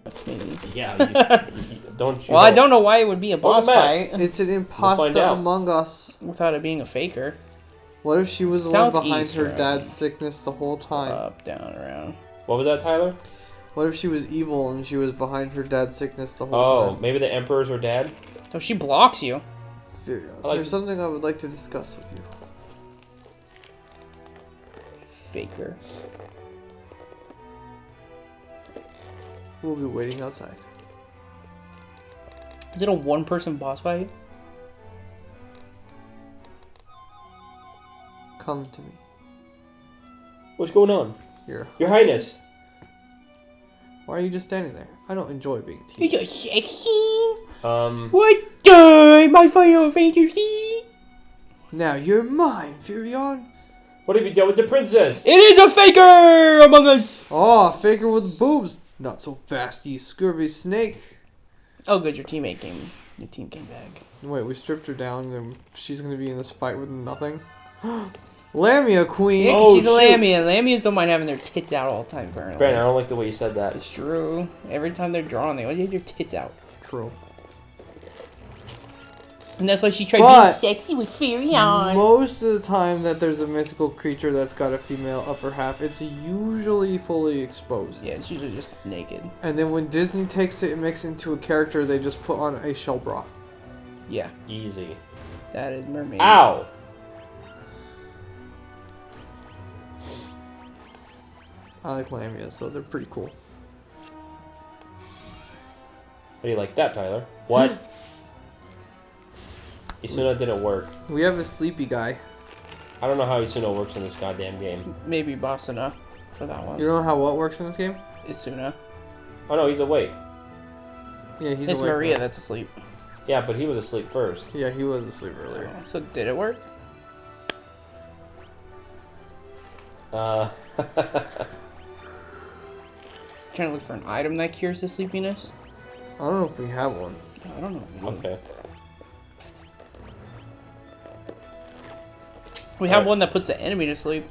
That's me. Yeah, don't you Well, I don't know why it would be a boss fight It's an imposter among us. without it being a faker. What if she was the one behind Southeast her room. dad's sickness the whole time? Up, down, around. What was that, Tyler? What if she was evil and she was behind her dad's sickness the whole time? Oh, maybe the Emperor's her dad? So she blocks you. There's something I would like to discuss with you. Faker. We'll be waiting outside. Is it a one-person boss fight? Come to me. What's going on? Here. Your Highness. Why are you just standing there? I don't enjoy being You're teased. just sexy. What? My final fantasy. Now you're mine, Furion. What have you done with the princess? It is a faker among us. Oh, faker with boobs. Not so fast, you scurvy snake. Oh, good. Your team came back. Wait, we stripped her down and she's gonna be in this fight with nothing? Lamia queen! Yeah, 'cause Oh, she's a shoot. Lamia. Lamias don't mind having their tits out all the time, apparently. Brandon, I don't like the way you said that. It's true. Every time they're drawn, they always get your tits out. True. And that's why she tried But being sexy with Furion. most of the time that there's a mythical creature that's got a female upper half, it's usually fully exposed. Yeah, it's usually just naked. And then when Disney takes it and makes it into a character, they just put on a shell bra. Yeah, Easy. that is mermaid. Ow! I like Lamia, so they're pretty cool. How do you like that, Tyler? What? Isuna didn't work. We have a sleepy guy. I don't know how Isuna works in this goddamn game. Maybe Basuna for that one. You don't know how what works in this game? Isuna. Oh no, he's awake. Yeah, he's It's awake Maria now. that's asleep. Yeah, but he was asleep first. Yeah, he was asleep earlier. So did it work? Trying to look for an item that cures the sleepiness. I don't know if we have one. I don't know. Okay. We have one that puts the enemy to sleep.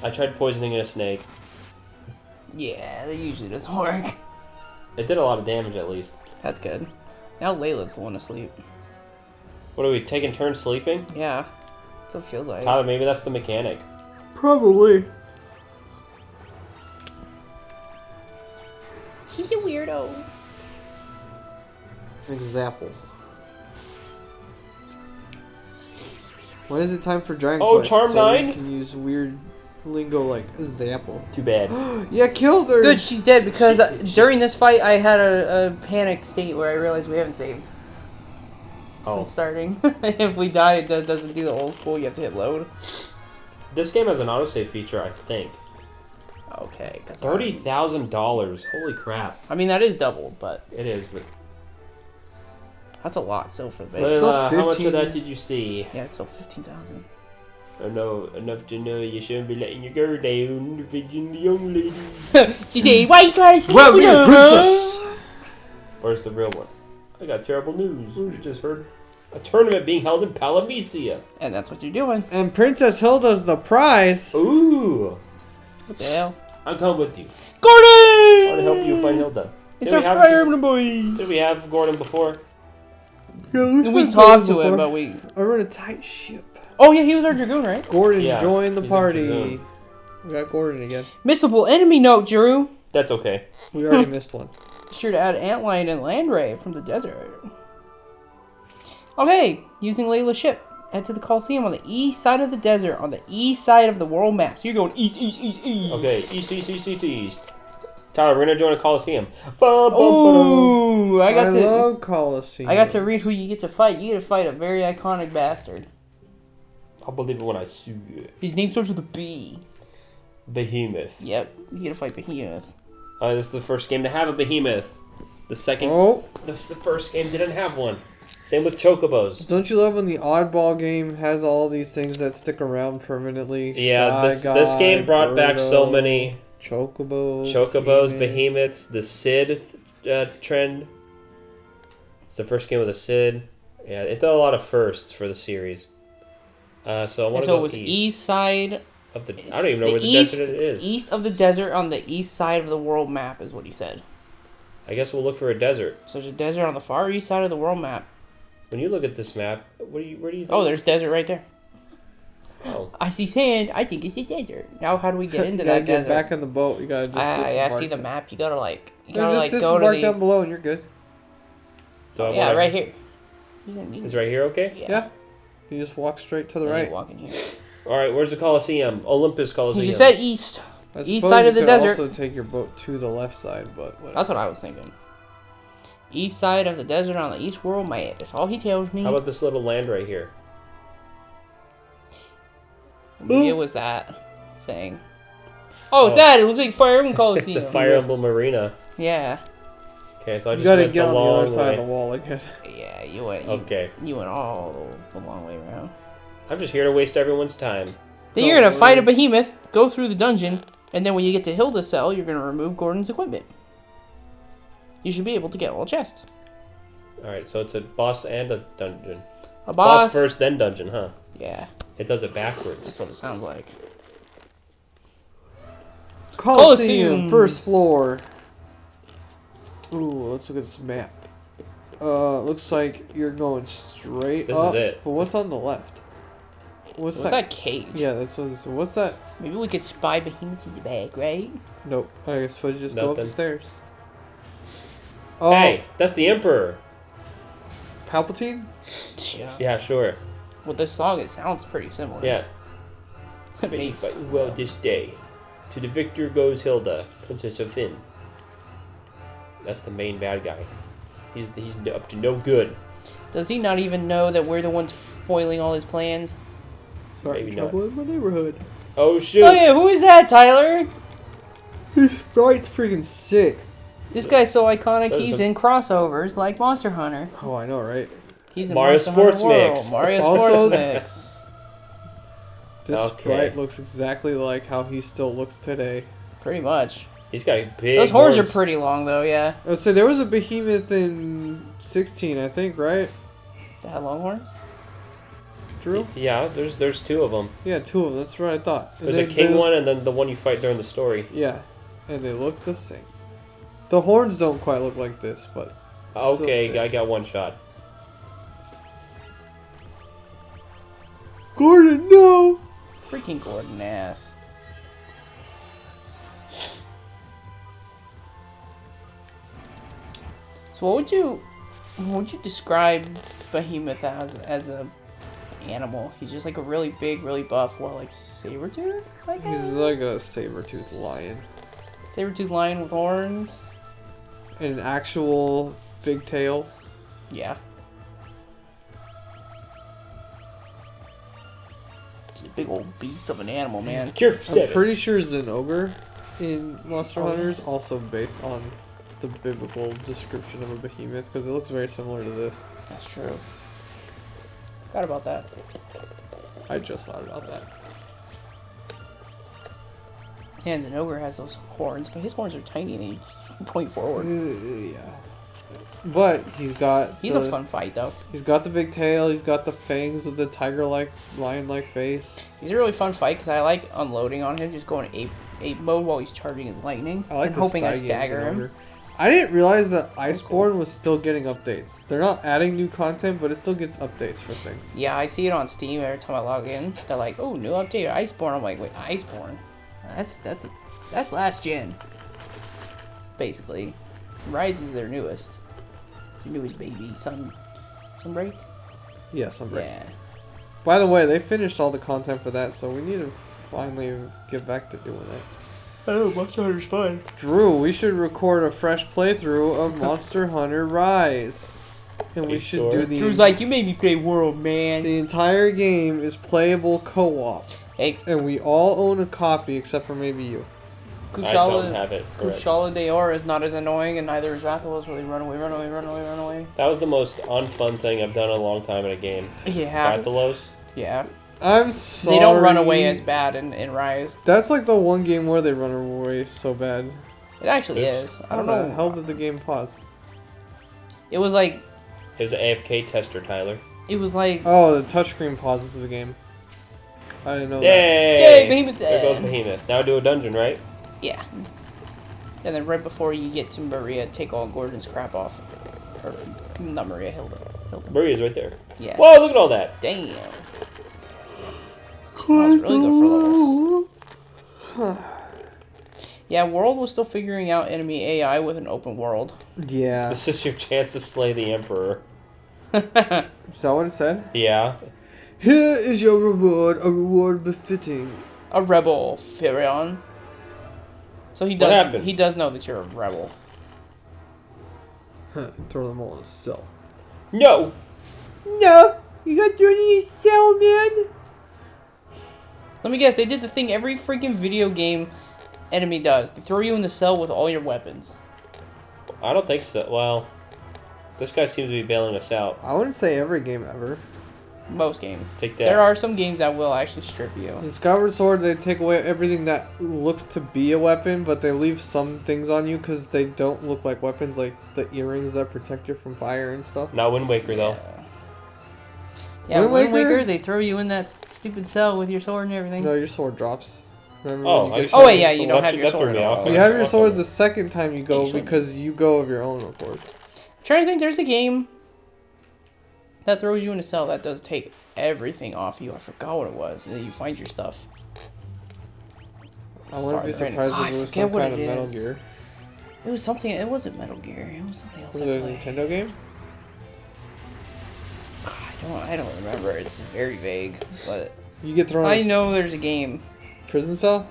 I tried poisoning a snake. Yeah, that usually doesn't work. It did a lot of damage at least. That's good. Now Layla's the one asleep. What are we, taking turns sleeping? Yeah. That's what it feels like. Tyler, maybe that's the mechanic. Probably. She's a weirdo. Example. When is it time for Dragon Oh, Quest? Charm so 9? we can use weird lingo like example. Too bad. Yeah, killed her! Good, she's dead because during this fight I had a panic state where I realized we haven't saved since starting. If we die, it doesn't do the old school. You have to hit load. This game has an autosave feature, I think. Okay, because $30,000. Holy crap. I mean that is doubled, but It is, but... that's a lot still for the base. still Layla, how much 15. of that did you see? Yeah, it's still 15,000. I know enough to know you shouldn't be letting your girl down, feeding the young lady. She said, "Why you trying to sleep Well, with we a her, princess! huh?" Where's the real one? I got terrible news. You just heard a tournament being held in Palamecia. And that's what you're doing. And Princess Hilda's the prize! Ooh. What the hell? I'll come with you. Gordon! I want to help you find Hilda. It's Did our we have- Fire Emblem boy. Did we have Gordon before? We talked to him, but we. We're in a tight ship. Oh yeah, he was our dragoon, right? Gordon, Yeah, join the he's a party. dragoon. We got Gordon again. Missable enemy note, Drew. That's okay. We already missed one. Be sure to add Antlion and Landray from the desert. Okay, using Layla's ship. Head to the Coliseum on the east side of the desert, on the east side of the world map. So you're going east, east, east, east. Okay, east. Tyler, we're gonna join a Coliseum. Ooh, I got love Colosseum. to read who you get to fight. You get to fight a very iconic bastard. I'll believe it when I see you. His name starts with a B. Behemoth. Yep, you get to fight Behemoth. This is the first game to have a Behemoth. The second, Oh, the first game didn't have one. Same with Chocobos. don't you love when the oddball game has all these things that stick around permanently? Yeah, Shy this Guy, game brought back so Birdo, many Chocobos, Behemoths, the Sid trend. It's the first game with a Sid. Yeah, it did a lot of firsts for the series. So I want to So go it was east side. of the. I don't even know where the desert is. East of the desert on the east side of the world map is what he said. I guess we'll look for a desert. So there's a desert on the far east side of the world map. When you look at this map, where do you think? Oh, there's desert right there. Oh. I see sand. I think it's a desert. Now, how do we get into you gotta that get desert? back in the boat. You gotta just I disembark. see the map. You gotta Just go to disembark the. down below and you're good. Do I Yeah, wanna- right here. You don't need Is right here okay? Yeah. You just walk straight to the Yeah, you right. walk in here. All right, where's the Coliseum? Olympus Coliseum. He just said east. I East suppose side you of the could desert. also take your boat to the left side, but whatever. That's what I was thinking. East side of the desert on the east world map. That's all he tells me. How about this little land right here? Maybe it was that thing. Oh, it's that. It looks like Fire Emblem It's Coliseum. a Fire Emblem Marina. Yeah. Okay, so I You just gotta went get the on the long other side way. of the wall again. Yeah, you went. Okay, You went all the long way around. I'm just here to waste everyone's time. Then Don't you're gonna fight a worry. behemoth, go through the dungeon, and then when you get to Hilda's cell, you're gonna remove Gordon's equipment. You should be able to get all chests. All right, so it's a boss and a dungeon. A boss. first, then dungeon, huh? Yeah, It does it backwards. that's what it sounds like. Coliseum, first floor. Ooh, let's look at this map. Looks like you're going straight This is up. it. But what's on the left? What's What's that cage? Yeah, that's what. What's that? Maybe we could spy behemoth in the back, right? Nope. I suppose you just go up the Nothing. stairs. Oh, Hey, that's the Emperor. Palpatine? Yeah. Yeah, sure. Well, this song, it sounds pretty similar. Yeah. May Maybe. you fight well this day. To the victor goes Hilda, Princess of Finn. That's the main bad guy. He's up to no good. Does he not even know that we're the ones foiling all his plans? Sorry, Maybe trouble in my neighborhood. Oh shoot! Oh yeah, who is that, Tyler? His sprite's freaking sick. This guy's so iconic, That is he's a- in crossovers like Monster Hunter. Oh, I know, right? He's in Mario Monster Hunter Sports World. Mix. Mario Also- Sports Mix. This Okay. sprite looks exactly like how he still looks today. Pretty much. He's got big. Those horns are pretty long, though, yeah. I would say there was a behemoth in 16, I think, right? They had long horns? Drew? Yeah, there's two of them. Yeah, two of them. That's what I thought. And There's a they- king they- one, and then the one you fight during the story. Yeah, and they look the same. The horns don't quite look like this, but still Okay, sick. I got one shot. Gordon, no! Freaking Gordon ass. So what would you describe Behemoth as a animal? He's just like a really big, really buff, like Sabretooth, I guess? He's like a saber-toothed lion. Saber-tooth lion with horns? An actual big tail. Yeah. He's a big old beast of an animal, man. Cure I'm 7. pretty sure Zenogre in Monster Oh, yeah. Hunter is also based on the biblical description of a behemoth because it looks very similar to this. That's true. Forgot about that. I just thought about that. Yeah, and Zenogre has those horns, but his horns are tiny and they point forward. Yeah. But he's got He's a fun fight, though. He's got the big tail, he's got the fangs with the tiger-like, lion-like face. He's a really fun fight because I like unloading on him, just going ape mode while he's charging his lightning I like and the hoping I Stygian stagger him. Zenogre. I didn't realize that That's Iceborne cool. was still getting updates. They're not adding new content, but it still gets updates for things. Yeah, I see it on Steam every time I log in. They're like, "Oh, new update, Iceborne." I'm like, "Wait, Iceborne? That's last gen." Basically, Rise is their newest baby. Sunbreak. Yeah, Sunbreak. Yeah. By the way, they finished all the content for that, so we need to finally get back to doing that. Oh, Monster Hunter's fun. Drew, we should record a fresh playthrough of Monster Hunter Rise. And we You should sure? do the Drew's like, "You made me play World, man." the entire game is playable co-op. Hey, And we all own a copy except for maybe you. I don't Kushala, have it. correct. Kushala Daora is not as annoying, and neither is Rathalos, where they run away. That was the most unfun thing I've done in a long time in a game. Yeah. Rathalos. Yeah. I'm sorry. They don't run away as bad in Rise. That's like the one game where they run away so bad. It actually Oops. is. I How don't the know. hell did the game pause? It was like It was an AFK tester, Tyler. Oh, the touchscreen pauses the game. I didn't know that. Yay! Yay, Behemoth There goes dead. Behemoth. Now do a dungeon, right? Yeah. And then right before you get to Maria, take all Gordon's crap off. Or not Maria, Hilda. Maria's right there. Yeah. Whoa, look at all that. Damn. Oh, it's really good for levels. Yeah, World was still figuring out enemy AI with an open world. Yeah. This is your chance to slay the Emperor. Is that what it said? Yeah. Here is your reward, a reward befitting. A rebel, Firion. So he What does. happened? He does know that you're a rebel. Huh, throw them all in a cell. No! No! You got thrown in a cell, man! Let me guess. They did the thing every freaking video game enemy does. They throw you in the cell with all your weapons. I don't think so. Well, this guy seems to be bailing us out. I wouldn't say every game ever. Most games. Take that. There are some games that will actually strip you. In Skyward Sword, they take away everything that looks to be a weapon, but they leave some things on you because they don't look like weapons, like the earrings that protect you from fire and stuff. Not Wind Waker, though. Yeah, Wind Wind Waker? Waker, they throw you in that stupid cell with your sword and everything. No, your sword drops. Remember Oh, when you I- get Oh, shot wait, yeah, with you sword? don't have your That threw sword me at off. all. You have your Awesome. sword the second time you go you shouldn't. because you go of your own accord. I'm trying to think, there's a game that throws you in a cell that does take everything off you. I forgot what it was. And then you find your stuff. I wouldn't be Farther in. surprised I if it was forget some what kind of it Metal is. Gear. It was something. It wasn't Metal Gear. It was something else. Was I it a played. Nintendo game? I don't remember. It's very vague, but You get thrown I in know there's a game. a prison cell?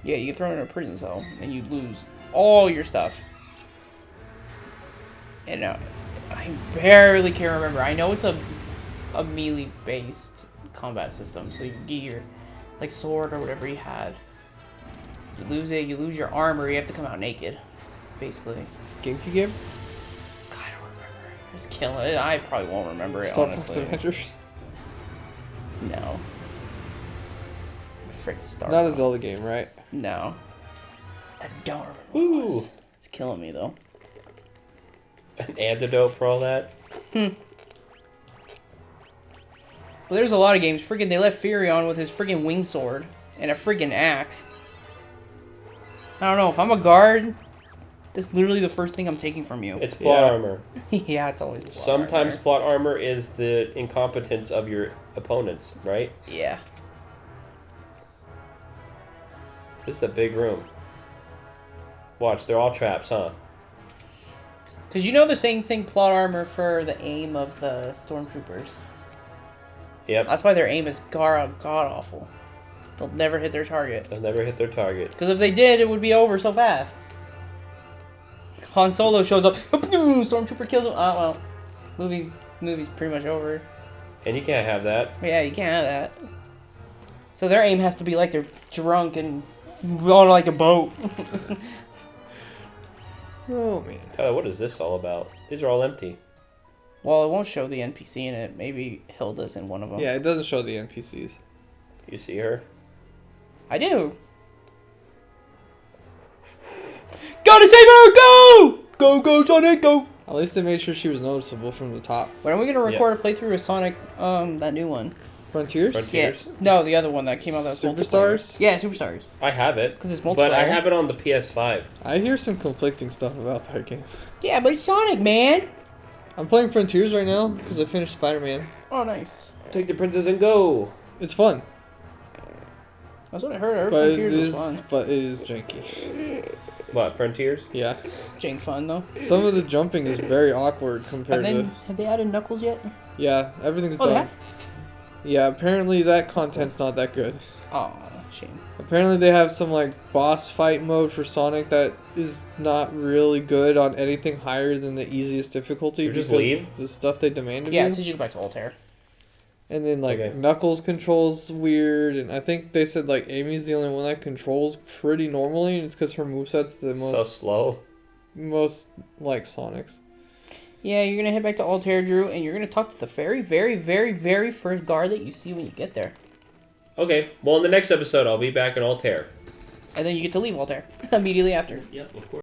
Yeah, you get thrown in a prison cell and you lose all your stuff. And I barely can remember. I know it's a melee based combat system, so you can get your like sword or whatever you had. You lose it, you lose your armor, you have to come out naked, basically. GameCube game? God, I don't remember. It's killing it. I probably won't remember it, Star Fox honestly. Adventures? No. Frick Star Not a Fox. Zelda game, right? No. I don't remember what it Ooh. was. It's killing me though. An antidote for all that? But there's a lot of games. Freaking, they left Firion with his freaking wing sword and a freaking axe. I don't know. If I'm a guard, that's literally the first thing I'm taking from you. It's plot Yeah. armor. Yeah, it's always plot Sometimes armor. plot armor is the incompetence of your opponents, right? Yeah. This is a big room. Watch, they're all traps, huh? Because you know the same thing, plot armor for the aim of the stormtroopers. Yep. That's why their aim is god awful. They'll never hit their target. They'll never hit their target. Because if they did, it would be over so fast. Han Solo shows up, stormtrooper kills him. Well, movie's pretty much over. And you can't have that. But yeah, you can't have that. So their aim has to be like they're drunk and on like a boat. Oh, man. Tyler, what is this all about? These are all empty. Well, it won't show the NPC in it. Maybe Hilda's in one of them. Yeah, it doesn't show the NPCs. You see her? I do. Gotta save her! Go! Go, go, Sonic, go! At least they made sure she was noticeable from the top. When are we gonna record a playthrough of Sonic, that new one? Frontiers? Frontiers? Yeah. No, the other one that came out that's multiplayer. Superstars? Yeah, Superstars. I have it. 'Cause it's But I multiplayer. have it on the PS5. I hear some conflicting stuff about that game. Yeah, but it's Sonic, man! I'm playing Frontiers right now because I finished Spider-Man. Oh, nice. Take the princess and go. It's fun, That's what I heard. I heard but it Frontiers was fun. is janky. What, Frontiers? Yeah, Jank fun, though. some of the jumping is very awkward compared Have they added Knuckles yet? to. Yeah, everything's Oh, they done. have? Yeah, apparently that content's not that good. Oh, shame. Apparently they have some like boss fight mode for Sonic that is not really good on anything higher than the easiest difficulty. You just because leave? the stuff they demand of Yeah, you. it says you go back to Altair. And then like Okay. Knuckles controls weird, and I think they said like Amy's the only one that controls pretty normally, and it's because her moveset's the So most slow. most like Sonic's. Yeah, you're gonna head back to Altair, Drew, and you're gonna talk to the very, very, very, very first guard that you see when you get there. Okay, well, in the next episode, I'll be back in Altair. And then you get to leave Altair immediately after. Yep, of course.